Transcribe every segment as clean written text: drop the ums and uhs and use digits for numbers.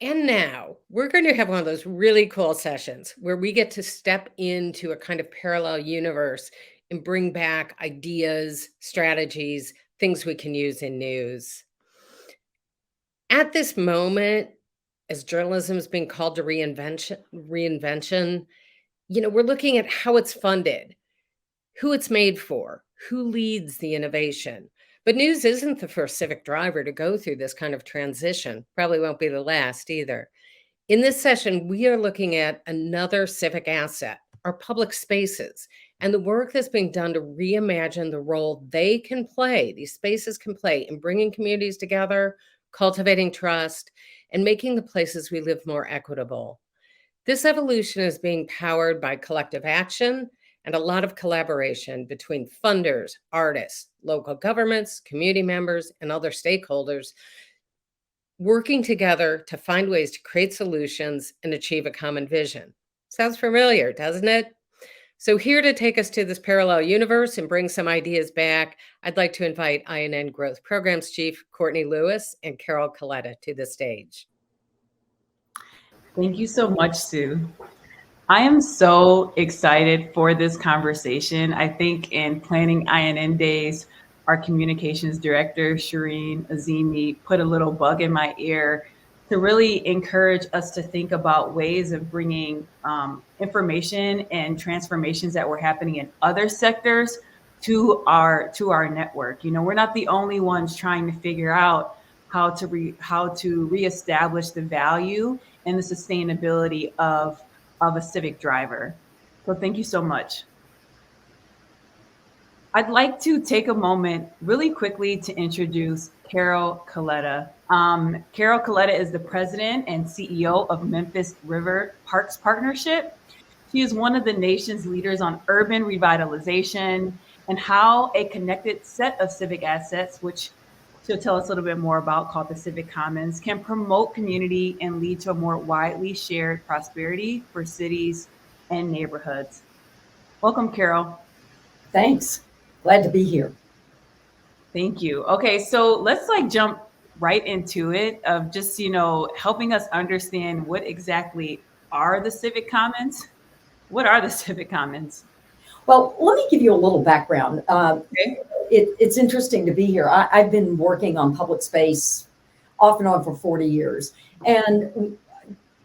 And now we're going to have one of those really cool sessions where we get to step into a kind of parallel universe and bring back ideas, strategies, things we can use in news. At this moment, as journalism is being called to reinvention, we're looking at how it's funded, who it's made for, who leads the innovation. But news isn't the first civic driver to go through this kind of transition. Probably won't be the last either. In this session, we are looking at another civic asset, our public spaces, and the work that's being done to reimagine the role these spaces can play in bringing communities together, cultivating trust, and making the places we live more equitable. This evolution is being powered by collective action and a lot of collaboration between funders, artists, local governments, community members, and other stakeholders working together to find ways to create solutions and achieve a common vision. Sounds familiar, doesn't it? So here to take us to this parallel universe and bring some ideas back, I'd like to invite INN Growth Programs Chief Courtney Lewis and Carol Coletta to the stage. Thank you so much, Sue. I am so excited for this conversation. I think in planning INN Days, our communications director, Shireen Azimi, put a little bug in my ear to really encourage us to think about ways of bringing information and transformations that were happening in other sectors to our network. We're not the only ones trying to figure out how to reestablish the value and the sustainability of a civic driver. So thank you so much. I'd like to take a moment really quickly to introduce Carol Coletta. Carol Coletta is the president and CEO of Memphis River Parks Partnership. She is one of the nation's leaders on urban revitalization and how a connected set of civic assets, which she'll tell us a little bit more about, called the Civic Commons, can promote community and lead to a more widely shared prosperity for cities and neighborhoods. Welcome, Carol. Thanks. Glad to be here. Thank you. Okay, so let's jump right into it of just, helping us understand what exactly are the Civic Commons. What are the Civic Commons? Well, let me give you a little background. Okay. It's interesting to be here. I've been working on public space off and on for 40 years. And,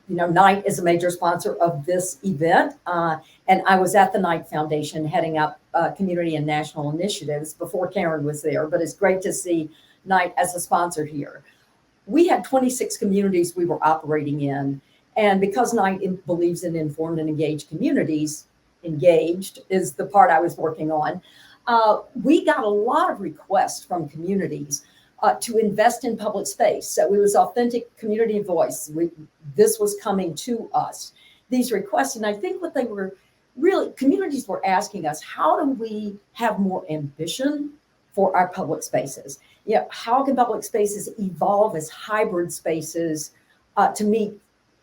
Knight is a major sponsor of this event. And I was at the Knight Foundation heading up community and national initiatives before Karen was there. But it's great to see Knight as a sponsor here. We had 26 communities we were operating in. And because Knight believes in informed and engaged communities, engaged is the part I was working on. We got a lot of requests from communities to invest in public space. So it was authentic community voice. This was coming to us, these requests. And I think what they were really, communities were asking us, how do we have more ambition for our public spaces? How can public spaces evolve as hybrid spaces to meet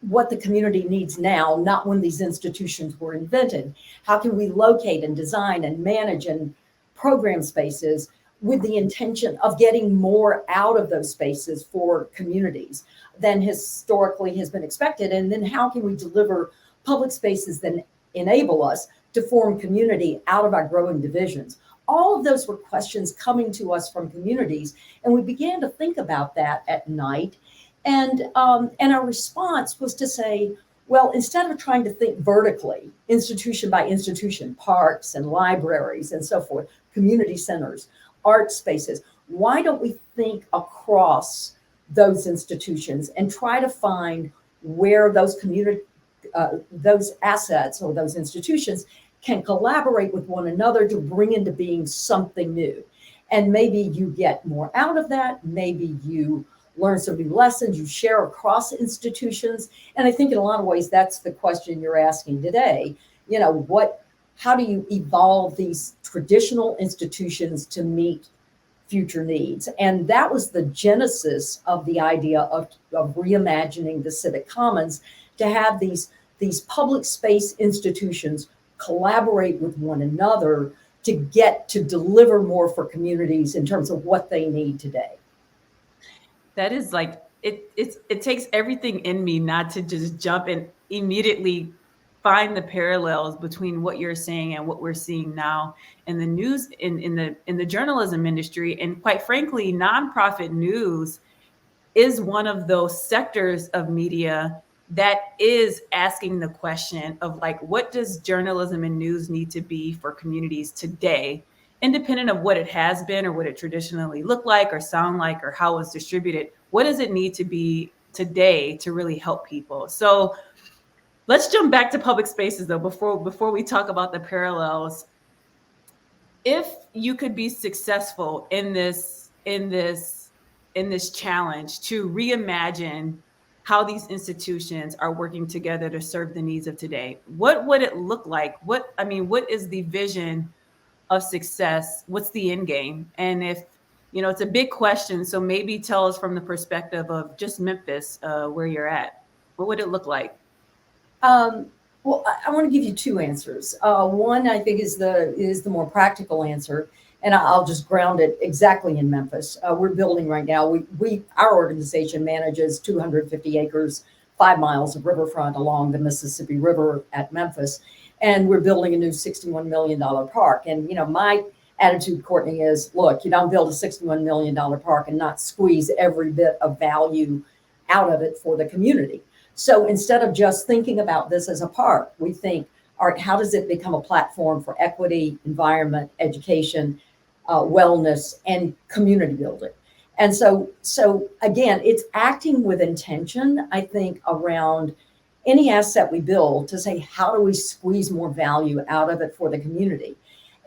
what the community needs now, not when these institutions were invented? How can we locate and design and manage and program spaces with the intention of getting more out of those spaces for communities than historically has been expected? And then how can we deliver public spaces that enable us to form community out of our growing divisions? All of those were questions coming to us from communities. And we began to think about that at Knight. And our response was to say, well, instead of trying to think vertically, institution by institution, parks and libraries and so forth, community centers, art spaces, why don't we think across those institutions and try to find where those those assets or those institutions can collaborate with one another to bring into being something new? And maybe you get more out of that. Maybe you learn some new lessons, you share across institutions. And I think in a lot of ways, that's the question you're asking today. How do you evolve these traditional institutions to meet future needs? And that was the genesis of the idea of reimagining the civic commons, to have these public space institutions collaborate with one another to get to deliver more for communities in terms of what they need today. That is it takes everything in me not to just jump and immediately find the parallels between what you're saying and what we're seeing now in the news, in the journalism industry, and quite frankly, nonprofit news is one of those sectors of media that is asking the question of like, what does journalism and news need to be for communities today, independent of what it has been or what it traditionally looked like or sound like or how it's distributed? What does it need to be today to really help people? So let's jump back to public spaces though, before we talk about the parallels. If you could be successful in this challenge to reimagine how these institutions are working together to serve the needs of today, what would it look like? What is the vision of success? What's the end game? And if it's a big question, so maybe tell us from the perspective of just Memphis, where you're at. What would it look like? Well, I want to give you two answers. One, I think, is the more practical answer, and I'll just ground it exactly in Memphis. We're building right now. Our organization manages 250 acres, 5 miles of riverfront along the Mississippi River at Memphis, and we're building a new $61 million park. And my attitude, Courtney, is look, you don't build a $61 million park and not squeeze every bit of value out of it for the community. So instead of just thinking about this as a park, we think, all right, how does it become a platform for equity, environment, education, wellness, and community building? And so again, it's acting with intention, I think, around any asset we build to say, how do we squeeze more value out of it for the community?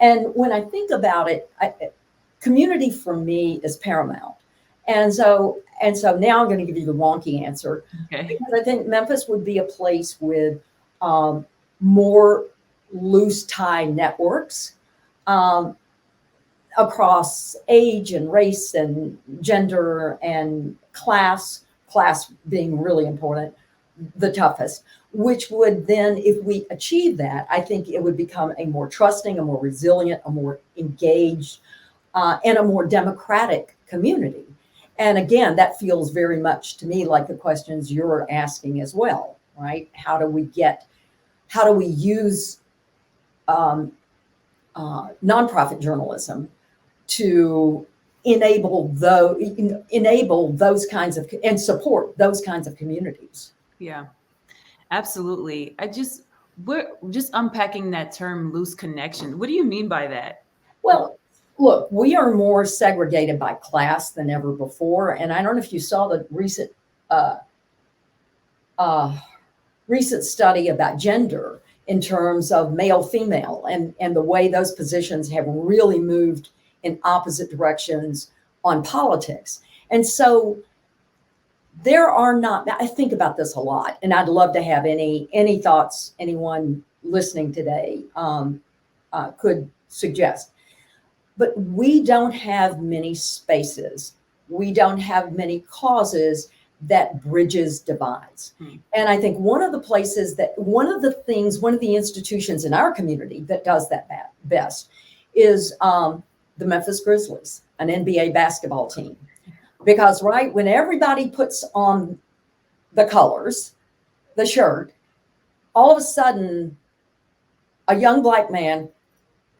And when I think about it, community for me is paramount. And so now I'm going to give you the wonky answer. Okay. Because I think Memphis would be a place with more loose tie networks across age and race and gender and class being really important, the toughest, which would then, if we achieve that, I think it would become a more trusting, a more resilient, a more engaged, and a more democratic community. And again, that feels very much to me like the questions you're asking as well, right? How do we use nonprofit journalism to enable those kinds of, and support those kinds of communities? Yeah, absolutely. We're just unpacking that term, loose connection. What do you mean by that? Well, look, we are more segregated by class than ever before. And I don't know if you saw the recent study about gender in terms of male, female, and the way those positions have really moved in opposite directions on politics. And so I think about this a lot, and I'd love to have any thoughts anyone listening today could suggest. But we don't have many spaces. We don't have many causes that bridges divides. And I think one of the institutions in our community that does that best is the Memphis Grizzlies, an NBA basketball team. Because right when everybody puts on the colors, the shirt, all of a sudden a young Black man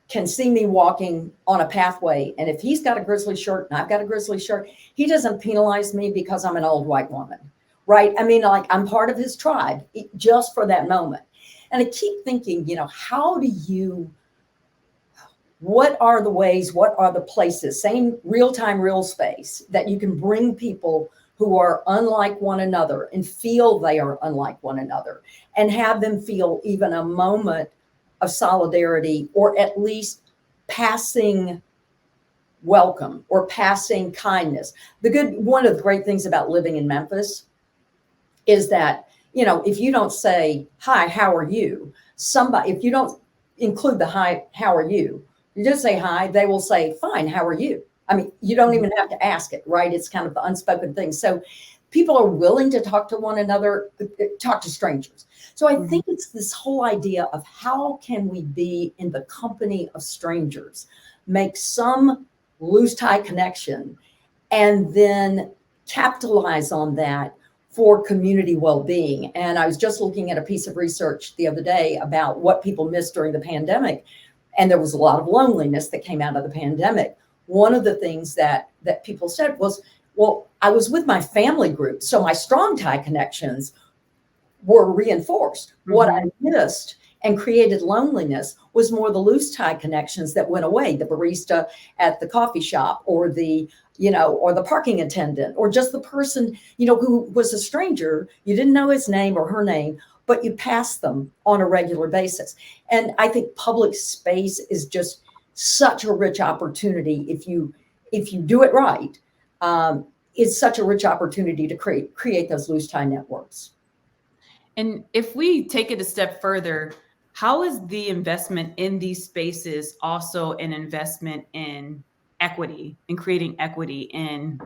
can see me walking on a pathway, and if he's got a Grizzly shirt and I've got a Grizzly shirt, he doesn't penalize me because I'm an old white woman, right? I mean, like, I'm part of his tribe just for that moment. And I keep thinking, what are the ways, what are the places, same real-time, real space, that you can bring people who are unlike one another and feel they are unlike one another, and have them feel even a moment of solidarity, or at least passing welcome or passing kindness. One of the great things about living in Memphis is that, if you don't say, hi, how are you? If you don't include the hi, how are you just say hi, they will say, fine, how are you? I mean, you don't even have to ask it, right? It's kind of the unspoken thing. So people are willing to talk to one another, talk to strangers. So I think it's this whole idea of how can we be in the company of strangers, make some loose tie connection, and then capitalize on that for community well-being. And I was just looking at a piece of research the other day about what people missed during the pandemic. And there was a lot of loneliness that came out of the pandemic. One of the things that people said was, well, I was with my family group, so my strong tie connections were reinforced. Mm-hmm. What I missed and created loneliness was more the loose tie connections that went away, the barista at the coffee shop, or the parking attendant, or just the person, who was a stranger. You didn't know his name or her name, but you passed them on a regular basis. And I think public space is just such a rich opportunity. If you do it right, it's such a rich opportunity to create those loose tie networks. And if we take it a step further, how is the investment in these spaces also an investment in equity and creating equity in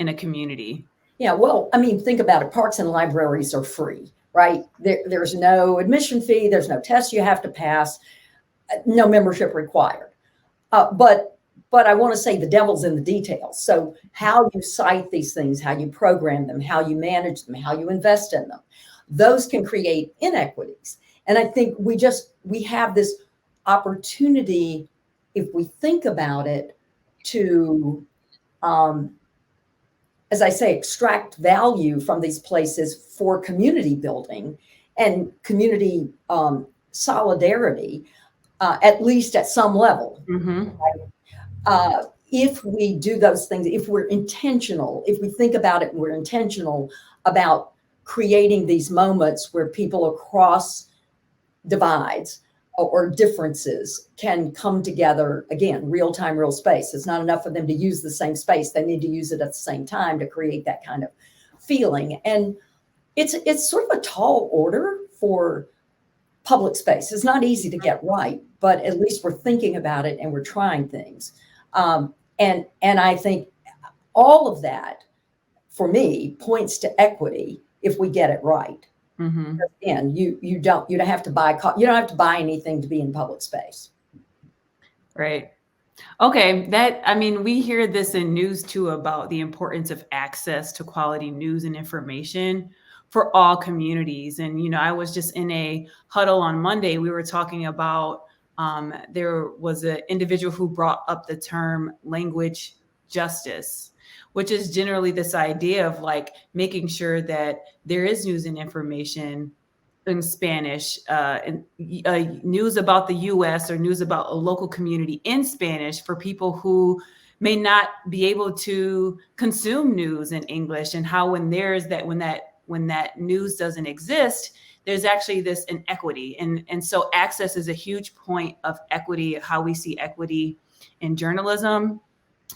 a community? Yeah, well, I mean, think about it. Parks and libraries are free, right? There's no admission fee. There's no test you have to pass. No membership required. But I want to say the devil's in the details. So how you cite these things, how you program them, how you manage them, how you invest in them, those can create inequities. And I think we have this opportunity, if we think about it, to, as I say, extract value from these places for community building and community solidarity, at least at some level. Mm-hmm. Right? If we do those things, if we're intentional, if we think about it, we're intentional about creating these moments where people across divides or differences can come together, again, real time, real space. It's not enough for them to use the same space. They need to use it at the same time to create that kind of feeling. And it's sort of a tall order for public space. It's not easy to get right, but at least we're thinking about it and we're trying things. And I think all of that, for me, points to equity if we get it right. Mm-hmm. Again, you don't have to buy anything to be in public space. Right. Okay. We hear this in news too about the importance of access to quality news and information for all communities. And, I was just in a huddle on Monday. We were talking about, there was an individual who brought up the term language justice, which is generally this idea of like making sure that there is news and information in Spanish, and news about the U.S. or news about a local community in Spanish for people who may not be able to consume news in English, and how when that news doesn't exist, there's actually this inequity. And so access is a huge point of equity, how we see equity in journalism.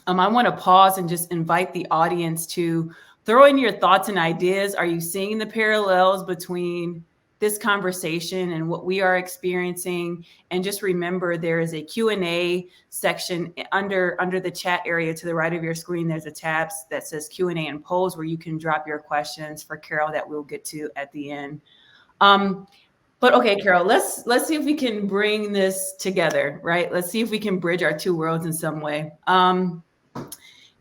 I want to pause and just invite the audience to throw in your thoughts and ideas. Are you seeing the parallels between this conversation and what we are experiencing? And just remember, there is a Q&A section under the chat area to the right of your screen. There's a tab that says Q&A and polls where you can drop your questions for Carol that we'll get to at the end. But okay, Carol, let's see if we can bring this together, right? Let's see if we can bridge our two worlds in some way.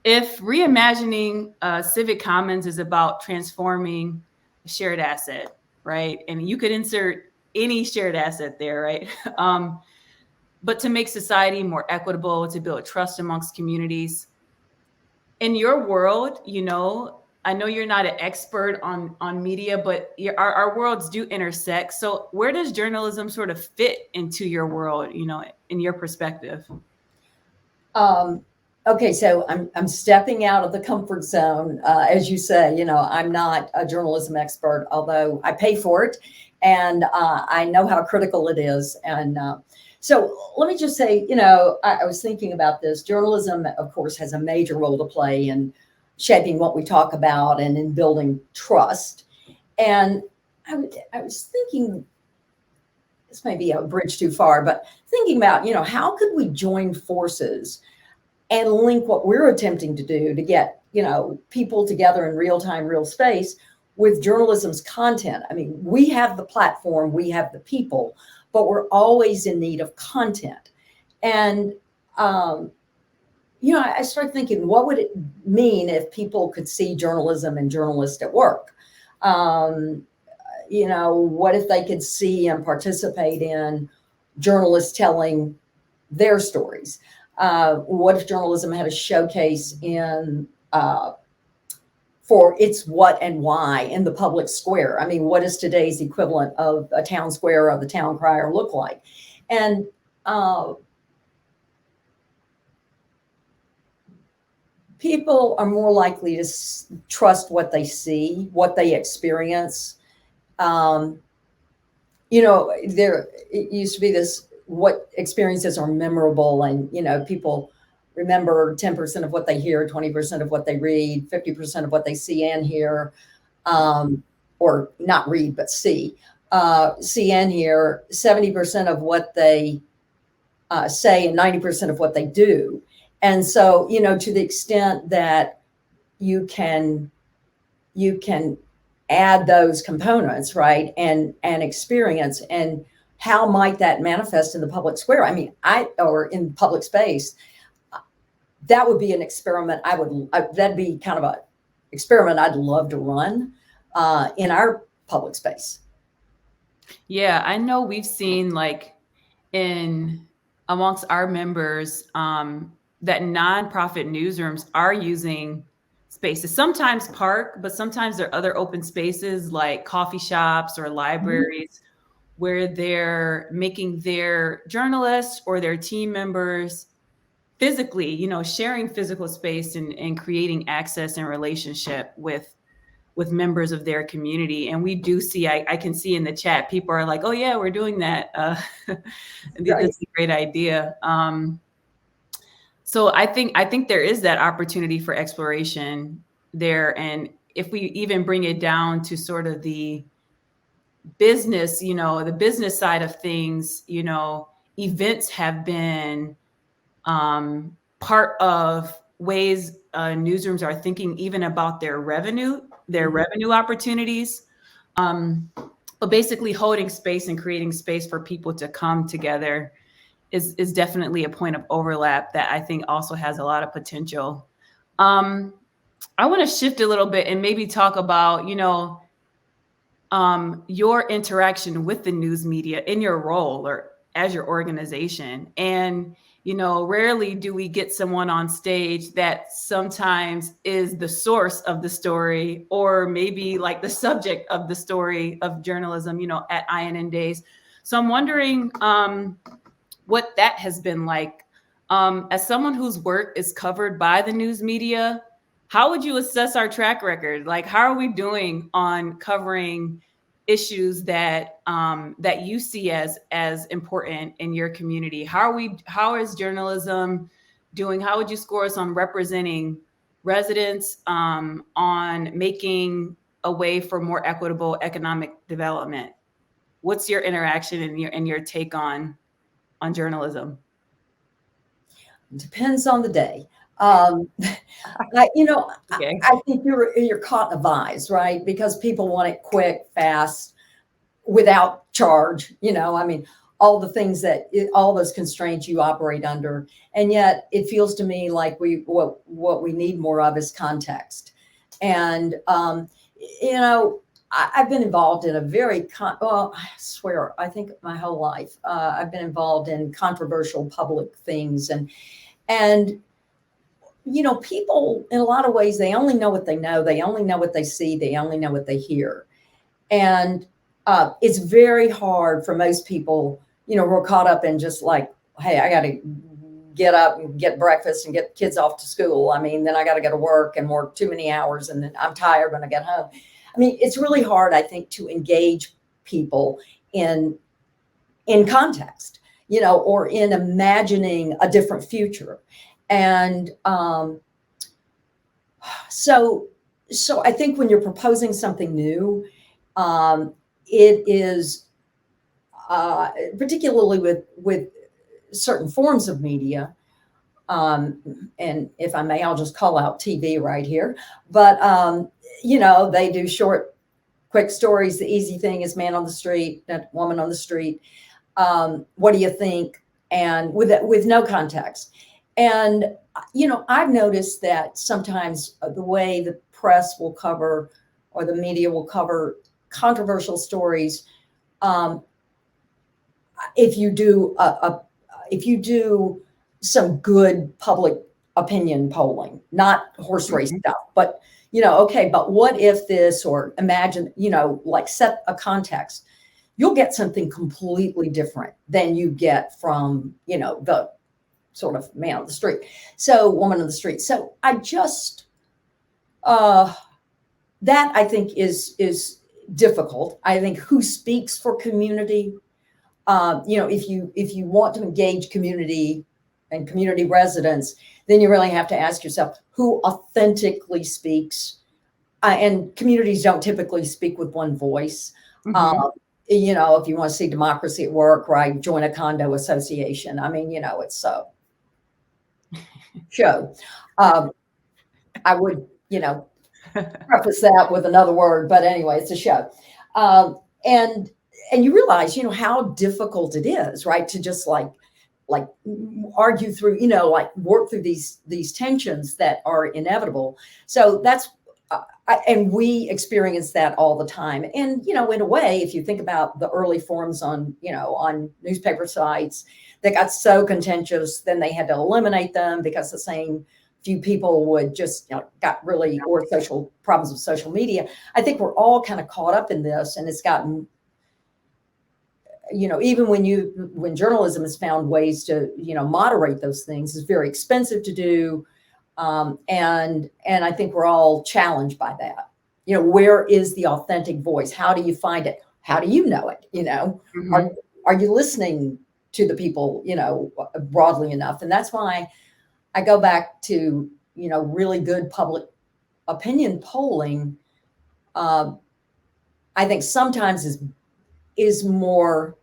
If reimagining civic commons is about transforming a shared asset, right? And you could insert any shared asset there, right? But to make society more equitable, to build trust amongst communities. In your world, I know you're not an expert on media, but our worlds do intersect. So where does journalism sort of fit into your world, in your perspective? Okay, so I'm stepping out of the comfort zone. As you say, I'm not a journalism expert, although I pay for it, and I know how critical it is. And so let me just say, I was thinking about this. Journalism, of course, has a major role to play in shaping what we talk about and in building trust. And I was thinking, this may be a bridge too far, but thinking about, how could we join forces and link what we're attempting to do to get, people together in real time, real space with journalism's content. I mean, we have the platform, we have the people, but we're always in need of content. And, I started thinking, what would it mean if people could see journalism and journalists at work? What if they could see and participate in journalists telling their stories? What if journalism had a showcase for its what and why in the public square? I mean, what does today's equivalent of a town square or the town crier look like? And people are more likely to trust what they see, what they experience. There it used to be this, what experiences are memorable, and people remember 10% of what they hear, 20% of what they read, 50% of what they see and hear, or not read but see and hear, 70% of what they say, and 90% of what they do. And so, to the extent that you can add those components, right, and experience, and how might that manifest in the public square? I mean, or in public space, that would be an experiment. That'd be kind of a experiment I'd love to run in our public space. Yeah, I know we've seen, like, amongst our members, that nonprofit newsrooms are using spaces, sometimes park, but sometimes there are other open spaces like coffee shops or libraries where they're making their journalists or their team members physically, sharing physical space and creating access and relationship with members of their community. And we do see, I can see in the chat, people are like, oh yeah, we're doing that. That's a great idea. So I think there is that opportunity for exploration there. And if we even bring it down to sort of the business, the business side of things, events have been part of ways newsrooms are thinking even about their revenue opportunities. But basically holding space and creating space for people to come together is definitely a point of overlap that I think also has a lot of potential. I want to shift a little bit and maybe talk about, your interaction with the news media in your role or as your organization. And, rarely do we get someone on stage that sometimes is the source of the story, or maybe like the subject of the story of journalism, at INN Days. So I'm wondering, what that has been like. As someone whose work is covered by the news media, how would you assess our track record? Like, how are we doing on covering issues that that you see as important in your community? How is journalism doing? How would you score us on representing residents, on making a way for more equitable economic development? What's your interaction and your take on journalism? Depends on the day. Okay. I think you're caught in a vise, right? Because people want it quick, fast, without charge. I mean, all the things all those constraints you operate under, and yet it feels to me like what we need more of is context. And I've been involved in a very I swear, I think my whole life, I've been involved in controversial public things, and people in a lot of ways, they only know what they know. They only know what they see. They only know what they hear. And it's very hard for most people, we're caught up in just like, hey, I got to get up and get breakfast and get kids off to school. I mean, then I got to go to work and work too many hours, and then I'm tired when I get home. I mean, it's really hard, I think, to engage people in context, or in imagining a different future. And so I think when you're proposing something new, it is particularly with certain forms of media. And if I may, I'll just call out TV right here. But, they do short, quick stories. The easy thing is man on the street, that woman on the street. What do you think? And with no context. And, I've noticed that sometimes the way the press will cover or the media will cover controversial stories, um, if you do if you do some good public opinion polling, not horse race Mhm. stuff, but okay, but what if this, or imagine, like set a context, you'll get something completely different than you get from, the sort of man on the street. So woman on the street. So I just uh that I think is difficult. I think who speaks for community, if you want to engage community and community residents, then you really have to ask yourself who authentically speaks. And communities don't typically speak with one voice. Mhm. Um, if you want to see democracy at work, right, join a condo association. I mean, it's a show. Um, I would, preface that with another word, but anyway, it's a show. Um, and and you realize, how difficult it is, right, to just like argue through, like work through these tensions that are inevitable. So that's and we experience that all the time. And in a way, if you think about the early forums on newspaper sites that got so contentious, then they had to eliminate them because the same few people would just got really, or social problems with social media. I think we're all kind of caught up in this, and it's gotten, even when journalism has found ways to moderate those things, it's very expensive to do. And I think we're all challenged by that. Where is the authentic voice? How do you find it? How do you know it? Are Mhm. are you listening to the people broadly enough? And that's why I go back to really good public opinion polling. uh, I think sometimes is more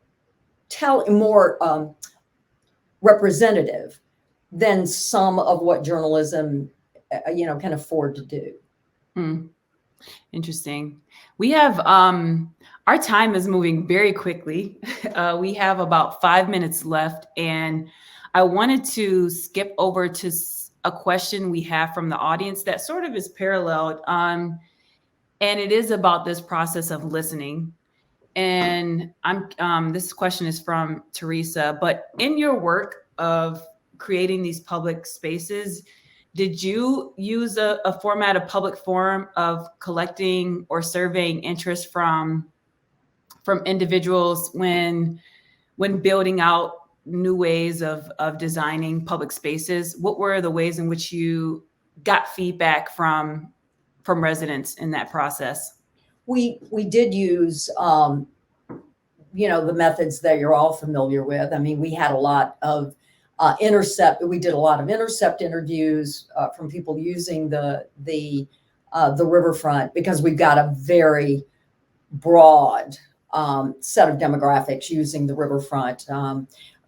representative than some of what journalism can afford to do. Hmm. Interesting. We have our time is moving very quickly. We have about 5 minutes left, and I wanted to skip over to a question we have from the audience that sort of is paralleled, and it is about this process of listening. And this question is from Teresa. But in your work of creating these public spaces, did you use a format of public forum of collecting or surveying interest from individuals when building out new ways of designing public spaces? What were the ways in which you got feedback from residents in that process? We did use the methods that you're all familiar with. I mean, we had a lot of intercept. We did a lot of intercept interviews from people using the riverfront, because we've got a very broad set of demographics using the riverfront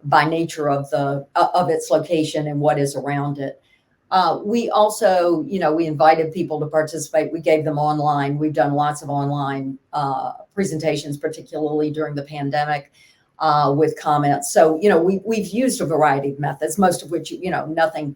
by nature of its location and what is around it. We also, we invited people to participate. We gave them online. We've done lots of online presentations, particularly during the pandemic, with comments. So, we've used a variety of methods, most of which, nothing,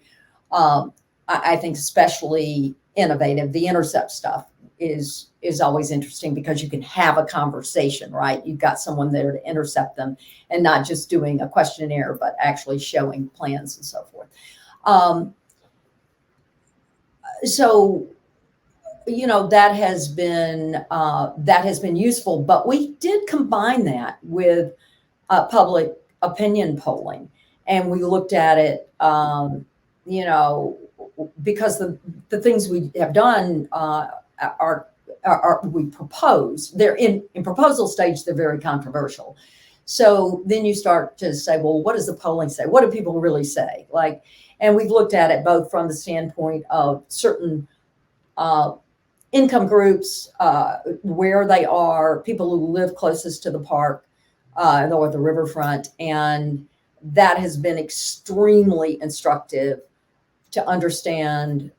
I think, especially innovative. The intercept stuff is always interesting because you can have a conversation, right? You've got someone there to intercept them, and not just doing a questionnaire, but actually showing plans and so forth. So that has been useful, but we did combine that with public opinion polling, and we looked at it, because the things we have done are, we propose. They're in proposal stage. They're very controversial. So then you start to say, well, what does the polling say? What do people really say? And we've looked at it both from the standpoint of certain uh, income groups, where they are, people who live closest to the park, or the riverfront. And that has been extremely instructive to understand,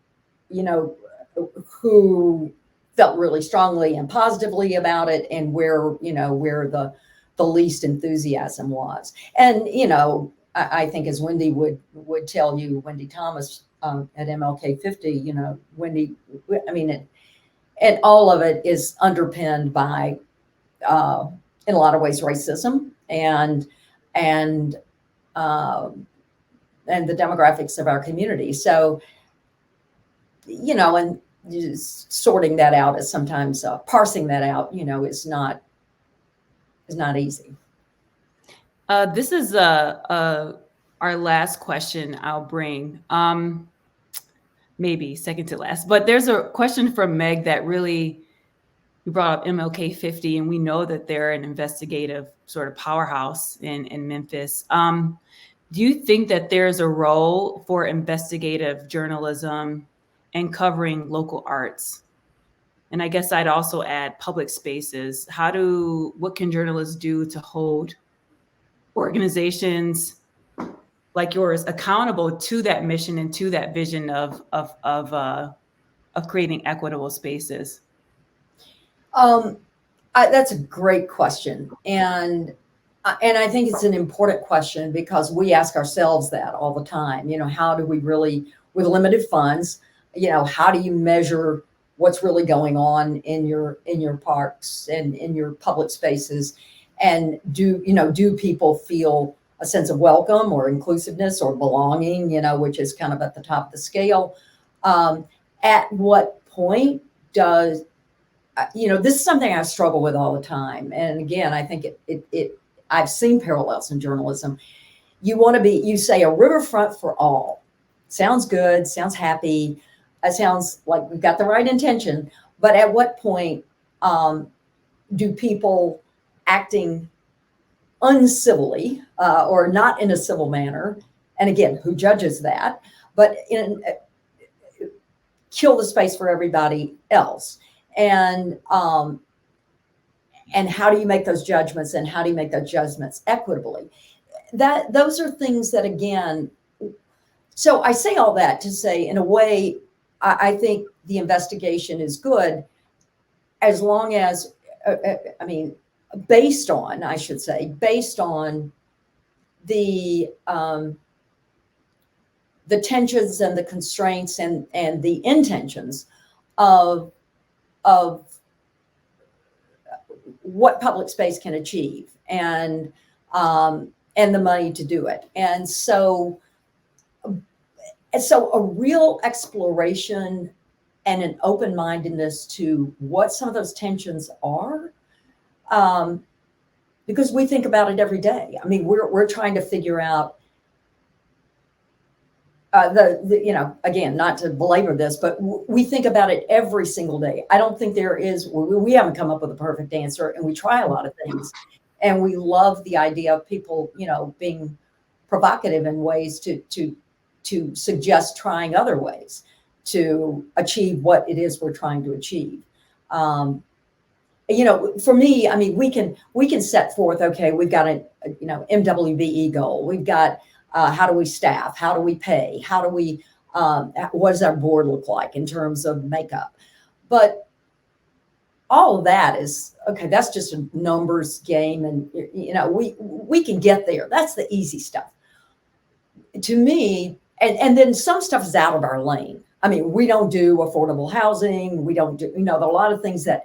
who felt really strongly and positively about it, and where the least enthusiasm was. And, I think as Wendy would tell you, Wendy Thomas at MLK 50, Wendy, I mean, and all of it is underpinned by, in a lot of ways, racism and the demographics of our community. So, and just sorting that out is sometimes parsing that out, is not easy. This is our last question I'll bring. Maybe second to last, but there's a question from Meg that really, you brought up MLK 50, and we know that they're an investigative sort of powerhouse in Memphis. Do you think that there's a role for investigative journalism and covering local arts? And I guess I'd also add public spaces. What can journalists do to hold organizations like yours accountable to that mission and to that vision of creating equitable spaces? That's a great question, and I think it's an important question because we ask ourselves that all the time. How do we really, with limited funds, how do you measure what's really going on in your parks and in your public spaces, and do people feel a sense of welcome or inclusiveness or belonging, which is kind of at the top of the scale. At what point does, this is something I struggle with all the time. And again, I think I've seen parallels in journalism. You say a riverfront for all. Sounds good, sounds happy. It sounds like we've got the right intention. But at what point do people acting uncivilly or not in a civil manner, and again, who judges that, but kill the space for everybody else? And how do you make those judgments, and how do you make those judgments equitably? Those are things that, again, so I say all that to say, in a way, I think the investigation is good as long as, based on the tensions and the constraints and the intentions of what public space can achieve, and the money to do it. And so a real exploration and an open-mindedness to what some of those tensions are, because we think about it every day. We're trying to figure out again, not to belabor this, but we think about it every single day. I don't think we haven't come up with a perfect answer, and we try a lot of things, and we love the idea of people, being provocative in ways to suggest trying other ways to achieve what it is we're trying to achieve. For me, we can set forth, okay, we've got a MWBE goal. We've got, how do we staff? How do we pay? How do we, what does our board look like in terms of makeup? But all of that is, okay, that's just a numbers game. And, we can get there. That's the easy stuff. To me, and then some stuff is out of our lane. We don't do affordable housing. We don't do, there are a lot of things that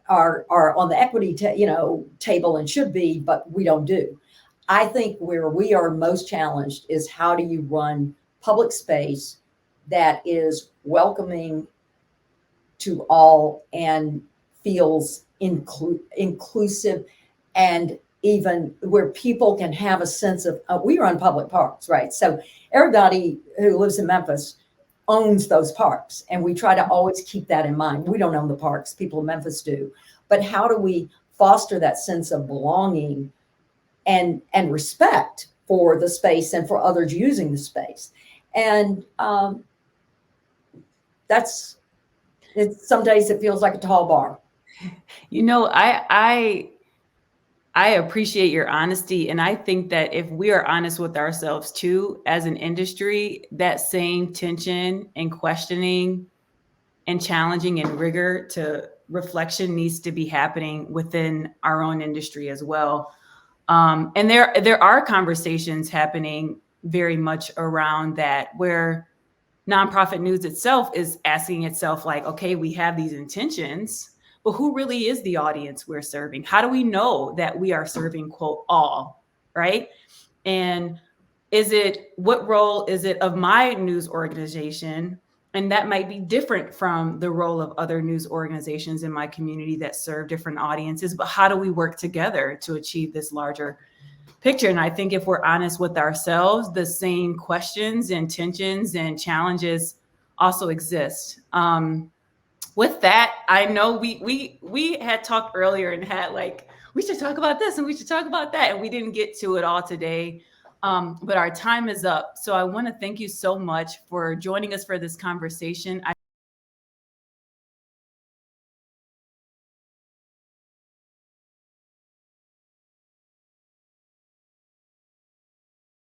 are on the equity, table and should be, but we don't do. I think where we are most challenged is, how do you run public space that is welcoming to all and feels inclusive, and even where people can have a sense of, we run public parks, right? So everybody who lives in Memphis owns those parks, and we try to always keep that in mind. We don't own the parks, people in Memphis do. But how do we foster that sense of belonging and respect for the space and for others using the space? And some days it feels like a tall bar. I appreciate your honesty. And I think that if we are honest with ourselves too, as an industry, that same tension and questioning and challenging and rigor to reflection needs to be happening within our own industry as well. And there are conversations happening very much around that, where nonprofit news itself is asking itself, like, okay, we have these intentions, but who really is the audience we're serving? How do we know that we are serving, quote, all, right? And what role is it of my news organization? And that might be different from the role of other news organizations in my community that serve different audiences. But how do we work together to achieve this larger picture? And I think if we're honest with ourselves, the same questions and tensions and challenges also exist. With that, I know we had talked earlier and had like, we should talk about this and we should talk about that, and we didn't get to it all today. But our time is up. So I want to thank you so much for joining us for this conversation.